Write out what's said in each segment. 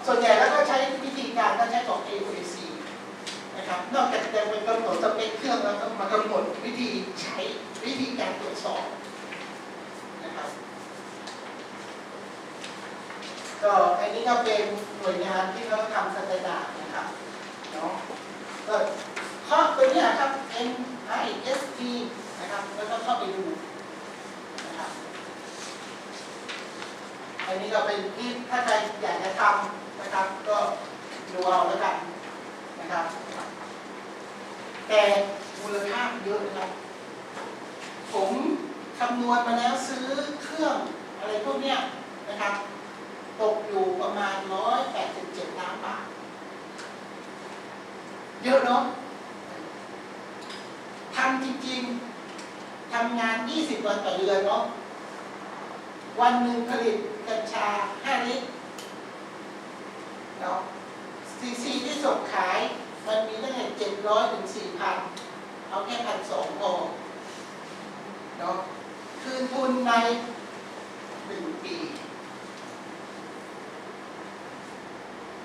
ส่วนใหญ่แล้วก็ใช้วิธีการก็ใช้ของ AOC นะครับนอกจากจะไปกำหนดสเปคเครื่องแล้วก็มากำหนดวิธีใช้วิธีการตรวจสอบนะครับก็อันนี้ก็เป็นหน่วยงานที่เขาทำสแตนดาร์ดนะครับเนาะก็ข้อตัวนี้ครับ NIST นะครับแล้วก็เข้าไปดูนะครับอันนี้ก็เป็นที่ถ้าใครอยากจะทำนะครับก็ดูเอาแล้วกันนะครับแต่มูลค่าเยอะนะครับผมคำนวณมาแล้วซื้อเครื่องอะไรพวกเนี้ยนะครับตกอยู่ประมาณ187 ล้านบาทเยอะเนาะทำจริงๆทำงาน20 วันต่อเดือนเนาะวันหนึ่งผลิตกัญชา5 ลิตรเนาะซีที่ส่งขายมันมีตั้งแต่700 ถึง 4,000 เอาแค่1,200 พอเนาะคืนทุนใน1 ปี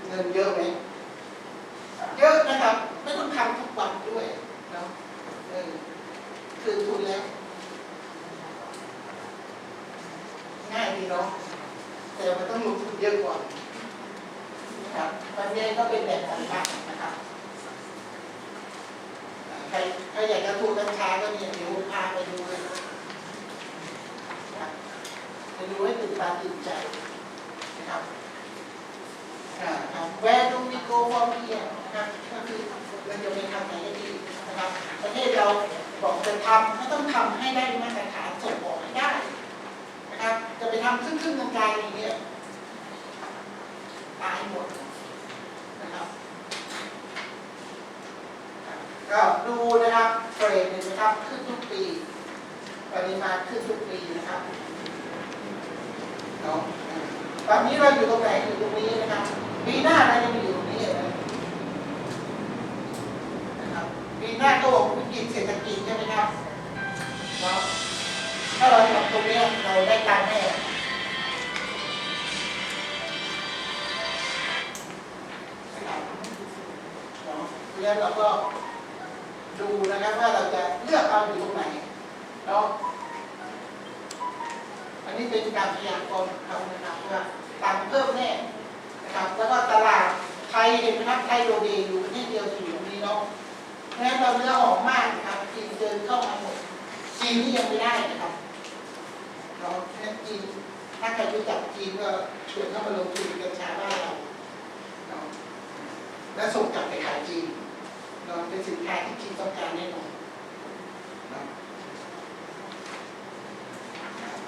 เงินเยอะไหมเยอะนะครับไม่ต้องทำทุกวันด้วยเนาะคืนทุนแล้วง่ายดีเนาะแต่มันต้องลงทุนเยอะกว่านะครับวันนี้ก็เป็นแบบนั้นนะครับใครอยากจะปลูกกัญชาก็เนี่ยเดี๋ยวพาไปดูเลยไปดูให้ตื่นตาตื่นใจนะครับWhere do we go from here นะครับก็คือเราจะไปทำไหนกันดีนะครับประเทศเราบอกจะทำก็ต้องทำให้ได้มาตรฐานส่งออกให้ได้นะครับจะไปทำครึ่งๆกลางๆอย่างเงี้ยตายหมดนะครับก็ดูนะครับเทรนด์นะครับขึ้นทุกปีปริมาณขึ้นทุกปีนะครับเนาะตอนนี้เราอยู่ตรงไหนอยู่ตรงนี้นะครับปีหน้าเราจะอยู่ตรงนี้นะครับปีหน้าก็บอกวิกฤตเศรษฐกิจใช่ไหมครับเนาะถ้าเราทำตรงนี้เราได้การแน่นะครับเนาะเพราะฉะนั้นเราก็ดูนะครับว่าเราจะเลือกเอาอยู่ตรงไหนเนาะอันนี้เป็นการพยากรณ์ของเขานะครับว่าตังเพิ่มแน่นะครับแล้วก็ตลาดไทยเห็นไหมครับไทยโดดเด่นอยู่ประเทศเดียวอยู่ตรงนี้เนาะเพราะฉะนั้นเราเนื้อหอมมากนะครับจีนเดินเข้ามาหมดจีนนี่ยังไม่ได้นะครับเนาะเพราะฉะนั้นจีนถ้าใครรู้จักจีนก็ชวนเข้ามาลงทุนกัญชาบ้านเราเนาะและส่งกลับไปขายจีนเนาะเป็นสินค้าที่จีนต้องการแน่นอน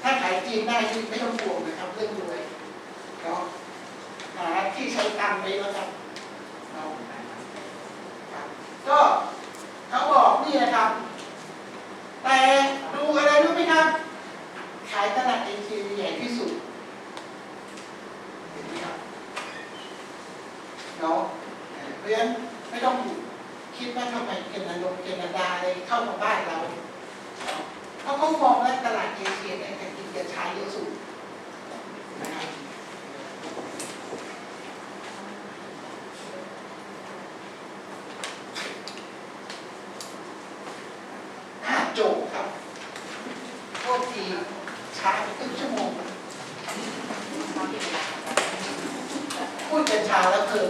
ถ้าขายจีนได้ที่ไม่ต้องห่วงนะครับเรื่องรวยเนาะหาที่ใช้ตังค์ไว้แล้วกันเนาะก็เขาบอกนี่นะครับแต่ดูอะไรรู้ไหมครับขายตลาดเอเชียใหญ่ที่สุดเห็นไหมครับเนาะเพราะฉะนั้นไม่ต้องคิดว่าทำไมแคนาดาอะไรเข้ามาบ้านเราเพราะเขามองว่าตลาดเอเชียเนี่ยกินกัญชาเยอะสุดนะครับโจกครับโทษทีช้าไปครึ่งชั่วโมงพูดกัญชาแล้วเพลิน